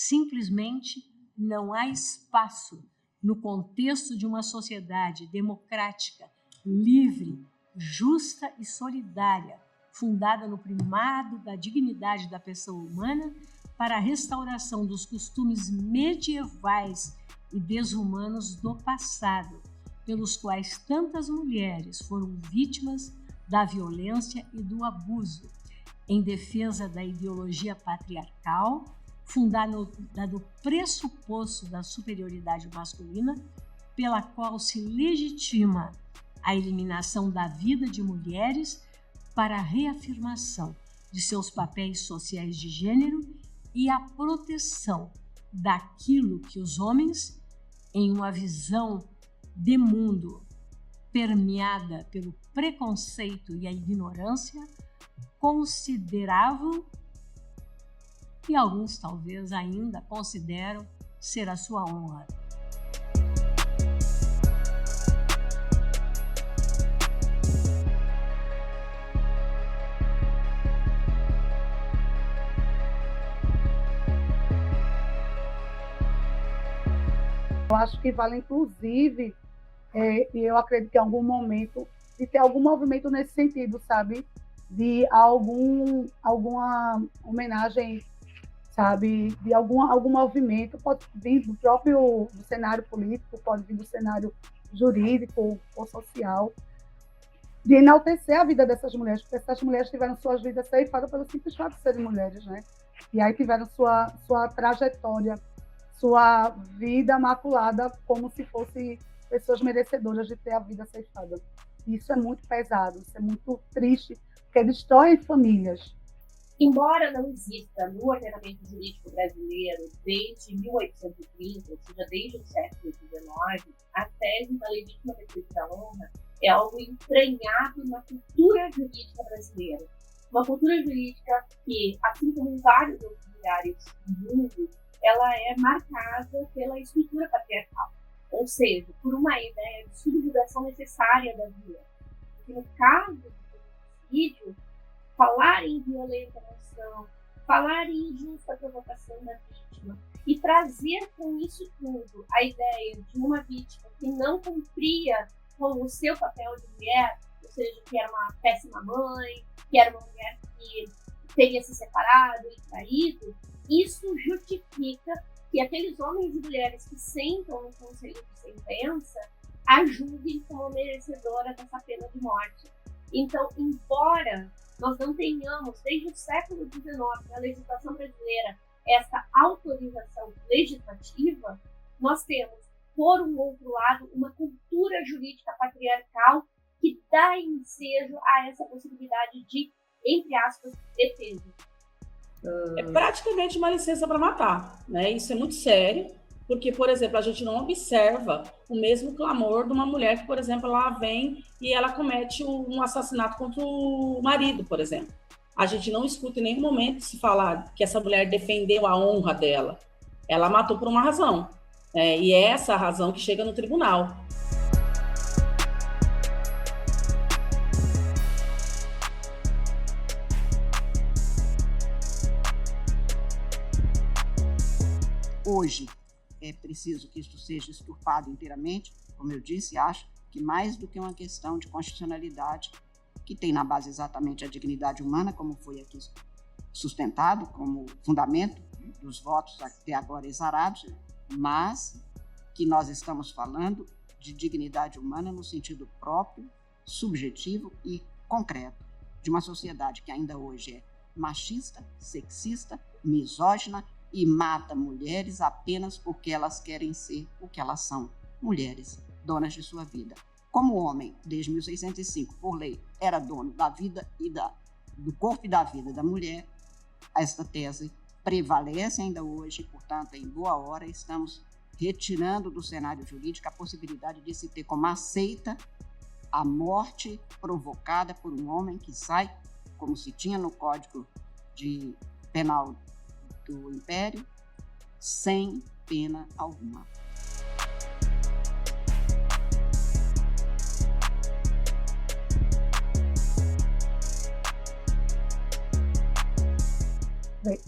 Simplesmente não há espaço no contexto de uma sociedade democrática, livre, justa e solidária, fundada no primado da dignidade da pessoa humana, para a restauração dos costumes medievais e desumanos do passado, pelos quais tantas mulheres foram vítimas da violência e do abuso, em defesa da ideologia patriarcal, fundada no pressuposto da superioridade masculina, pela qual se legitima a eliminação da vida de mulheres para a reafirmação de seus papéis sociais de gênero e a proteção daquilo que os homens, em uma visão de mundo permeada pelo preconceito e a ignorância, consideravam e alguns talvez ainda consideram ser a sua honra. Eu acho que vale, inclusive, e eu acredito que em algum momento, de ter algum movimento nesse sentido, sabe? De alguma homenagem, sabe? De algum movimento, pode vir do cenário político, pode vir do cenário jurídico ou social, de enaltecer a vida dessas mulheres, porque essas mulheres tiveram suas vidas ceifadas pelo simples fato de serem mulheres, né? E aí tiveram sua trajetória, sua vida maculada como se fossem pessoas merecedoras de ter a vida ceifada. Isso é muito pesado, isso é muito triste, porque destrói famílias. Embora não exista no ordenamento jurídico brasileiro desde 1830, ou seja, desde o século XIX, a tese da legítima defesa da honra é algo entranhado na cultura jurídica brasileira. Uma cultura jurídica que, assim como em vários outros lugares do mundo, ela é marcada pela estrutura patriarcal, ou seja, por uma ideia de subjugação necessária da vida. Porque no caso do feminicídio, falar em violenta emoção, falar em injusta provocação da vítima e trazer com isso tudo a ideia de uma vítima que não cumpria com o seu papel de mulher, ou seja, que era uma péssima mãe, que era uma mulher que teria se separado e traído, isso justifica que aqueles homens e mulheres que sentam no conselho de sentença a julguem como merecedora dessa pena de morte. Então, embora nós não tenhamos, desde o século XIX, na legislação brasileira, essa autorização legislativa, nós temos, por um outro lado, uma cultura jurídica patriarcal que dá ensejo a essa possibilidade de, entre aspas, defesa. É praticamente uma licença para matar, né? Isso é muito sério, porque, por exemplo, a gente não observa o mesmo clamor de uma mulher que, por exemplo, ela vem e ela comete um assassinato contra o marido, por exemplo. A gente não escuta em nenhum momento se falar que essa mulher defendeu a honra dela. Ela matou por uma razão, e é essa a razão que chega no tribunal. Hoje, é preciso que isto seja extirpado inteiramente, como eu disse, acho que mais do que uma questão de constitucionalidade, que tem na base exatamente a dignidade humana, como foi aqui sustentado, como fundamento dos votos até agora exarados, mas que nós estamos falando de dignidade humana no sentido próprio, subjetivo e concreto, de uma sociedade que ainda hoje é machista, sexista, misógina, e mata mulheres apenas porque elas querem ser o que elas são, mulheres, donas de sua vida. Como o homem, desde 1605, por lei, era dono da vida e do corpo e da vida da mulher, esta tese prevalece ainda hoje, portanto, em boa hora, estamos retirando do cenário jurídico a possibilidade de se ter como aceita a morte provocada por um homem que sai, como se tinha no Código Penal do Império, sem pena alguma. Bem,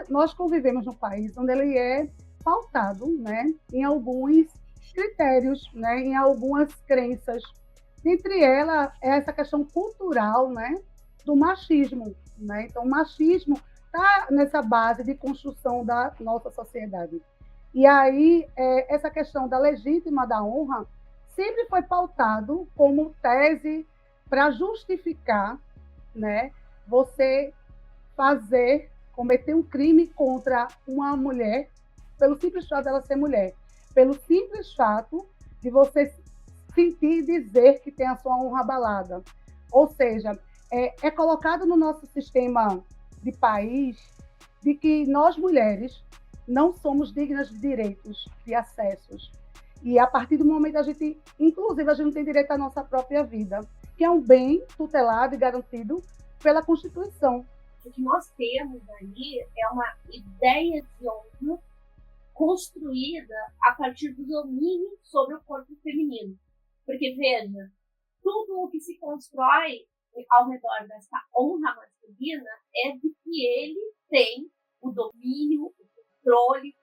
nós convivemos num país onde ele é pautado, né, em alguns critérios, né, em algumas crenças. Entre elas, é essa questão cultural, né, do machismo. Né? Então, o machismo está nessa base de construção da nossa sociedade. E aí, essa questão da legítima da honra sempre foi pautado como tese para justificar, né, você cometer um crime contra uma mulher pelo simples fato dela ser mulher, pelo simples fato de você sentir e dizer que tem a sua honra abalada. Ou seja, é colocado no nosso sistema de país de que nós, mulheres, não somos dignas de direitos, de acessos. E a partir do momento inclusive, a gente não tem direito à nossa própria vida, que é um bem tutelado e garantido pela Constituição. O que nós temos aí é uma ideia de honra construída a partir do domínio sobre o corpo feminino. Porque, veja, tudo o que se constrói ao redor dessa honra masculina é de que ele tem o domínio, o controle,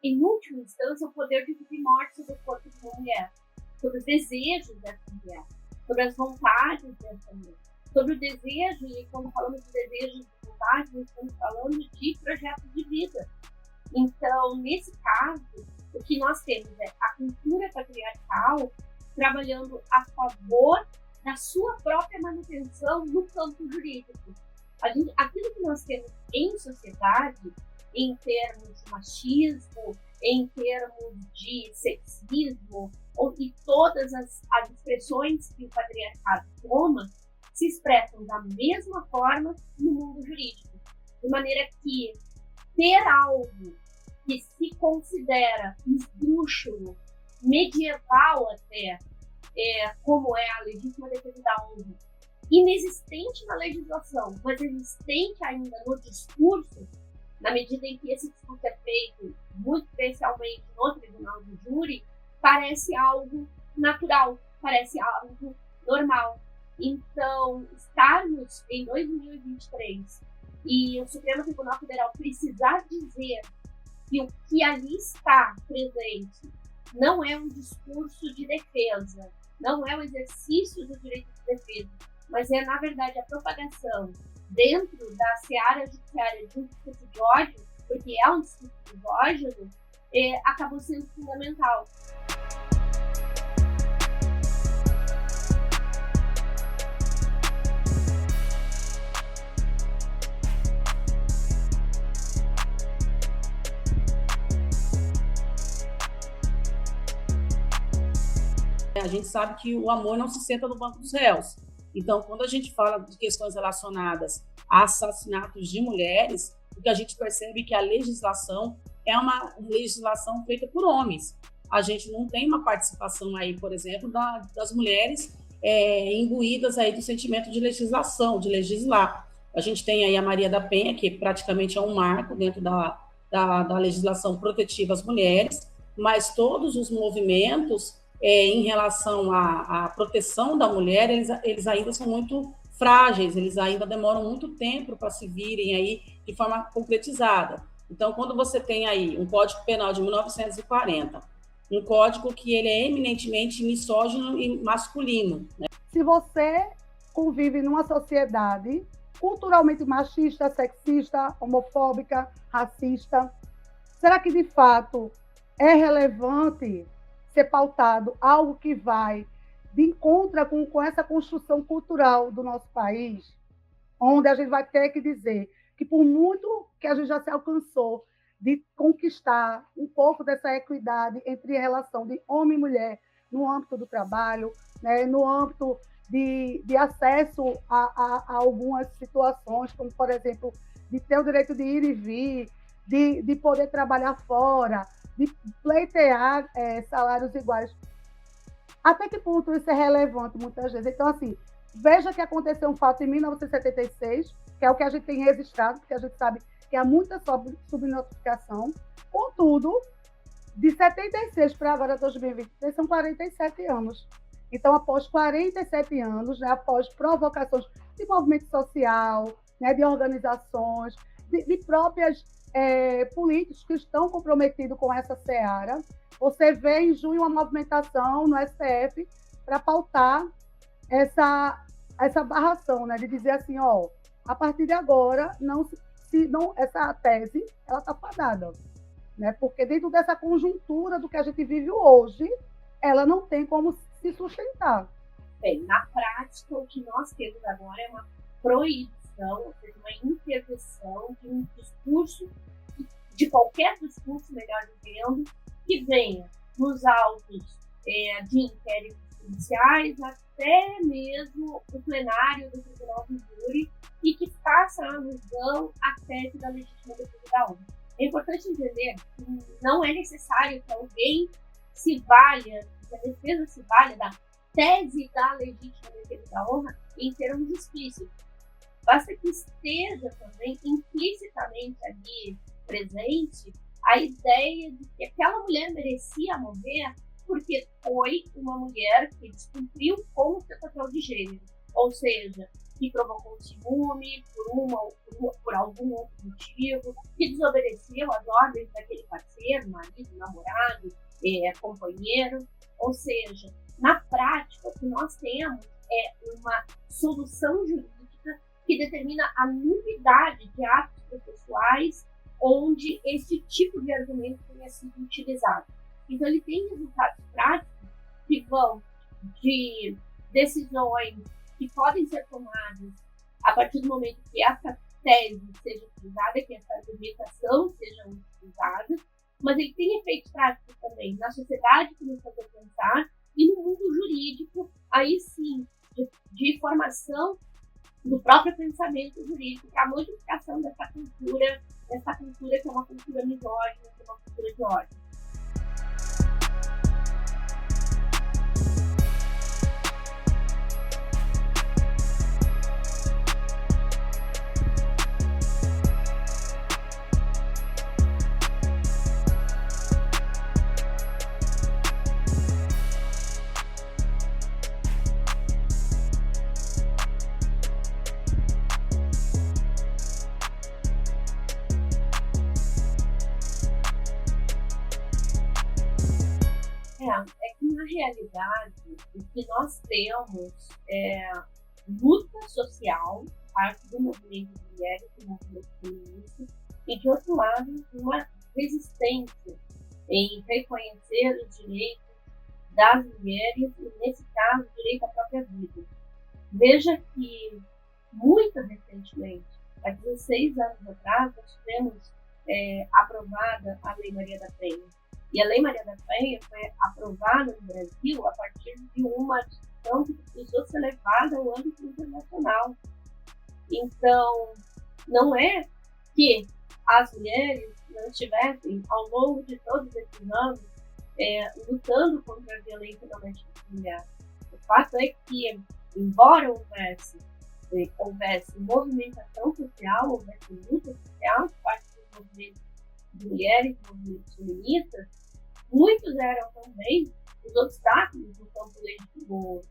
em última instância, o poder de vida e morte sobre o corpo de uma mulher, sobre os desejos dessa mulher, sobre as vontades dessa mulher, sobre o desejo, e quando falamos de desejos e vontades, nós estamos falando de projetos de vida. Então, nesse caso, o que nós temos é a cultura patriarcal trabalhando a favor da sua própria manutenção no campo jurídico. Aquilo que nós temos em sociedade, em termos de machismo, em termos de sexismo, e todas as expressões que o patriarcado toma, se expressam da mesma forma no mundo jurídico. De maneira que ter algo que se considera esdrúxulo, medieval até, como é a legítima defesa da honra, inexistente na legislação, mas existente ainda no discurso, na medida em que esse discurso é feito muito especialmente no tribunal do júri, parece algo natural, parece algo normal. Então, estarmos em 2023 e o Supremo Tribunal Federal precisar dizer que o que ali está presente não é um discurso de defesa, não é um exercício do direito de defesa, mas é, na verdade, a propagação dentro da seara judiciária de um discurso de ódio, porque é um discurso misógino, acabou sendo fundamental. A gente sabe que o amor não se senta no banco dos réus. Então, quando a gente fala de questões relacionadas a assassinatos de mulheres, o que a gente percebe é que a legislação é uma legislação feita por homens. A gente não tem uma participação aí, por exemplo, das mulheres imbuídas aí do sentimento de legislação, de legislar. A gente tem aí a Maria da Penha, que praticamente é um marco dentro da legislação protetiva às mulheres, mas todos os movimentos em relação à proteção da mulher, eles ainda são muito frágeis, eles ainda demoram muito tempo para se virem aí de forma concretizada. Então, quando você tem aí um Código Penal de 1940, um código que ele é eminentemente misógino e masculino, né? Se você convive numa sociedade culturalmente machista, sexista, homofóbica, racista, será que, de fato, é relevante ser pautado algo que vai de encontro com essa construção cultural do nosso país, onde a gente vai ter que dizer que, por muito que a gente já se alcançou de conquistar um pouco dessa equidade entre a relação de homem e mulher no âmbito do trabalho, né, no âmbito de acesso a algumas situações, como, por exemplo, de ter o direito de ir e vir, de poder trabalhar fora, de pleitear salários iguais. Até que ponto isso é relevante, muitas vezes? Então, assim, veja que aconteceu um fato em 1976, que é o que a gente tem registrado, porque a gente sabe que há muita subnotificação. Contudo, de 76 para agora, 2023, são 47 anos. Então, após 47 anos, né, após provocações de movimento social, né, de organizações, de próprias políticos que estão comprometidos com essa seara. Você vê em junho uma movimentação no STF para pautar essa barração, né, de dizer assim, ó, a partir de agora, essa tese ela está fadada, né, porque dentro dessa conjuntura do que a gente vive hoje, ela não tem como se sustentar. Bem, na prática, o que nós temos agora é uma proibição, ou seja, uma interdição de um discurso, de qualquer discurso, melhor dizendo, que venha nos autos de inquéritos policiais, até mesmo o plenário do Tribunal do Júri, e que faça alusão à tese da legítima defesa da honra. É importante entender que não é necessário que alguém se valha, que a defesa se valha da tese da legítima defesa da honra em termos explícitos. Basta que esteja também implicitamente ali presente a ideia de que aquela mulher merecia morrer porque foi uma mulher que descumpriu com o seu papel de gênero, ou seja, que provocou ciúme por algum outro motivo, que desobedeceu às ordens daquele parceiro, marido, namorado, companheiro. Ou seja, na prática, o que nós temos é uma solução jurídica que determina a nulidade de atos processuais onde esse tipo de argumento tenha sido utilizado. Então, ele tem resultados práticos que vão de decisões que podem ser tomadas a partir do momento que essa tese seja utilizada, que essa argumentação seja utilizada, mas ele tem efeitos práticos também na sociedade que nos faz pensar e no mundo jurídico, aí sim, de formação do próprio pensamento jurídico, para a modificação dessa cultura que é uma cultura misógina, que é uma cultura de ódio. É que, na realidade, o que nós temos é luta social, parte do movimento de mulheres, do movimento feminista, e, de outro lado, uma resistência em reconhecer os direitos das mulheres, e, nesse caso, o direito à própria vida. Veja que, muito recentemente, há 16 anos atrás, nós tivemos aprovada a Lei Maria da Penha. E a Lei Maria da Penha foi aprovada no Brasil a partir de uma discussão que precisou ser levada ao âmbito internacional. Então, não é que as mulheres não estivessem, ao longo de todos esses anos, lutando contra a violência doméstica familiar. O fato é que, embora houvesse movimentação social, houvesse luta social de parte dos movimentos de mulheres, movimentos feministas, muitos eram também os obstáculos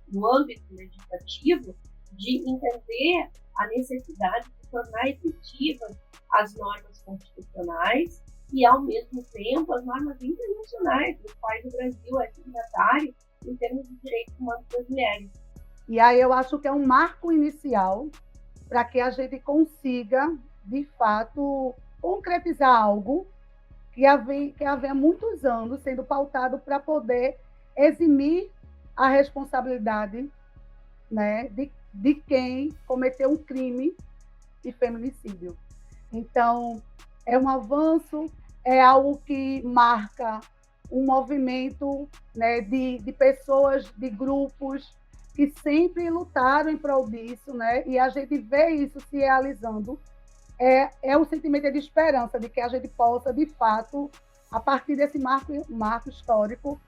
no âmbito legislativo de entender a necessidade de tornar efetivas as normas constitucionais e, ao mesmo tempo, as normas internacionais, dos quais o Brasil é signatário em termos de direitos humanos das mulheres. E aí eu acho que é um marco inicial para que a gente consiga, de fato, concretizar algo que havia muitos anos sendo pautado para poder eximir a responsabilidade, né, de quem cometeu um crime de feminicídio. Então, é um avanço, é algo que marca um movimento, né, de pessoas, de grupos que sempre lutaram em prol disso, né, e a gente vê isso se realizando. É um sentimento de esperança de que a gente possa, de fato, a partir desse marco histórico,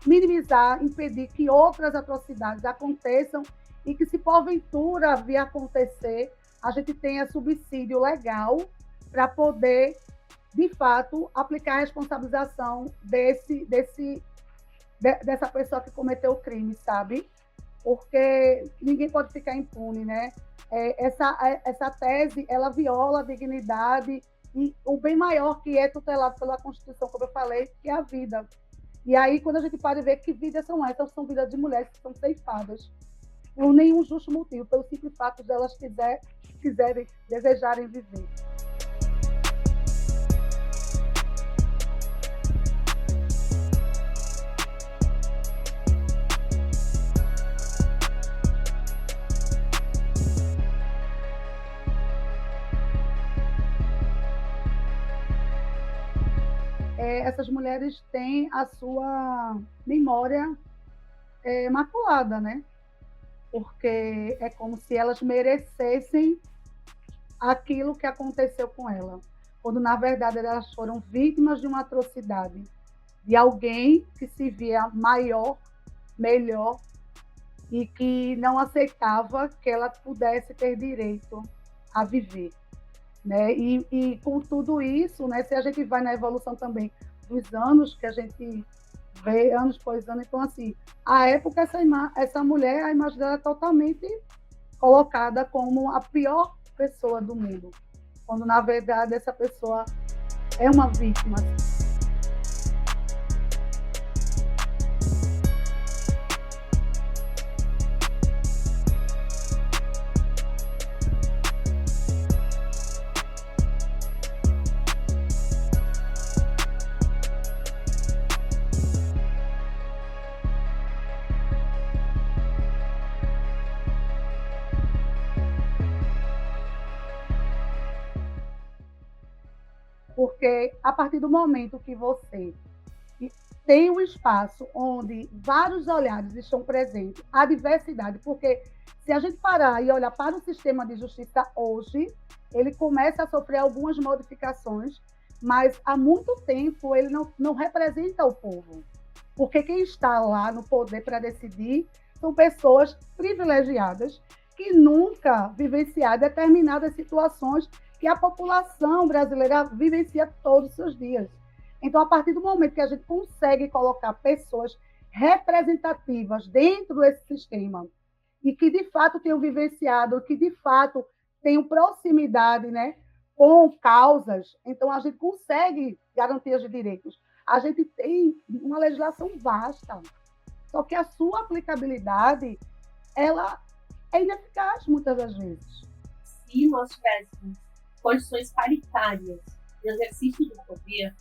minimizar, impedir que outras atrocidades aconteçam e que, se porventura vir a acontecer, a gente tenha subsídio legal para poder, de fato, aplicar a responsabilização dessa pessoa que cometeu o crime, sabe? Porque ninguém pode ficar impune, né? essa tese, ela viola a dignidade e o bem maior que é tutelado pela Constituição, como eu falei, que é a vida. E aí, quando a gente para e ver que vidas são essas, são vidas de mulheres que são ceifadas por nenhum justo motivo, pelo simples fato de elas quiserem, desejarem viver. Essas mulheres têm a sua memória maculada, né? Porque é como se elas merecessem aquilo que aconteceu com ela, quando na verdade elas foram vítimas de uma atrocidade, de alguém que se via maior, melhor e que não aceitava que ela pudesse ter direito a viver. Né? E com tudo isso, né, se a gente vai na evolução também dos anos, que a gente vê anos após ano, então assim, a época essa mulher, a imagem dela é totalmente colocada como a pior pessoa do mundo, quando na verdade essa pessoa é uma vítima. Porque a partir do momento que você tem um espaço onde vários olhares estão presentes, a diversidade, porque se a gente parar e olhar para o sistema de justiça hoje, ele começa a sofrer algumas modificações, mas há muito tempo ele não representa o povo, porque quem está lá no poder para decidir são pessoas privilegiadas que nunca vivenciaram determinadas situações que a população brasileira vivencia todos os seus dias. Então, a partir do momento que a gente consegue colocar pessoas representativas dentro desse sistema e que, de fato, tenham vivenciado, que, de fato, tenham proximidade, né, com causas, então a gente consegue garantias de direitos. A gente tem uma legislação vasta, só que a sua aplicabilidade ela é ineficaz, muitas das vezes. Se nós tivéssemos condições paritárias de exercício do poder,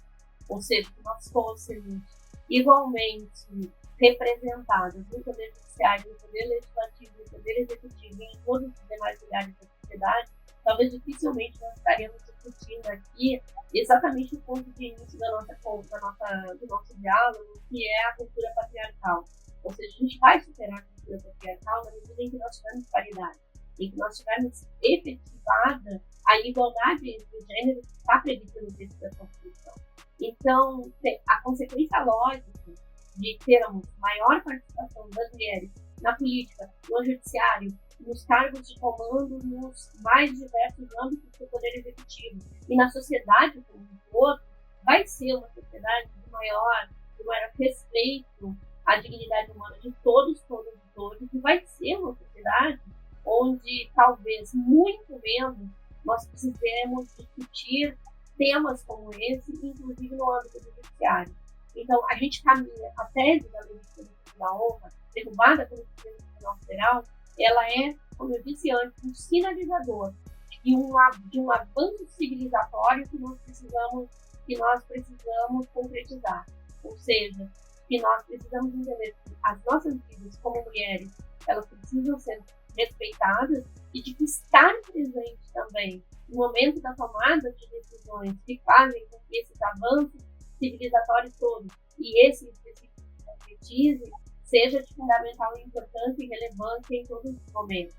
ou seja, que nós fôssemos igualmente representados no Poder Judiciário, no Poder Legislativo, no Poder Executivo e em todos os demais lugares da sociedade, talvez dificilmente nós estaríamos discutindo aqui exatamente o ponto de início do nosso diálogo, que é a cultura patriarcal. Ou seja, a gente vai superar a cultura patriarcal na medida em que nós tivermos paridade, em que nós tivermos efetivada a igualdade entre os gêneros que está prevista no texto da Constituição. Então, a consequência lógica de termos maior participação das mulheres na política, no judiciário, nos cargos de comando, nos mais diversos âmbitos do poder executivo e na sociedade como um todo, vai ser uma sociedade de maior respeito à dignidade humana de todos, e vai ser uma sociedade onde talvez muito menos nós precisemos discutir temas como esse, inclusive no âmbito do judiciário. Então, a gente caminha, a tese da Lei da Honra, derrubada pelo Supremo Tribunal Federal, ela é, como eu disse antes, um sinalizador de um avanço civilizatório que nós precisamos concretizar. Ou seja, que nós precisamos entender que as nossas vidas como mulheres, elas precisam ser respeitadas e de que estar presente também no momento da tomada de decisões que fazem com que esses avanços civilizatórios todos e esse específico que concretize seja de fundamental importância e relevância em todos os momentos.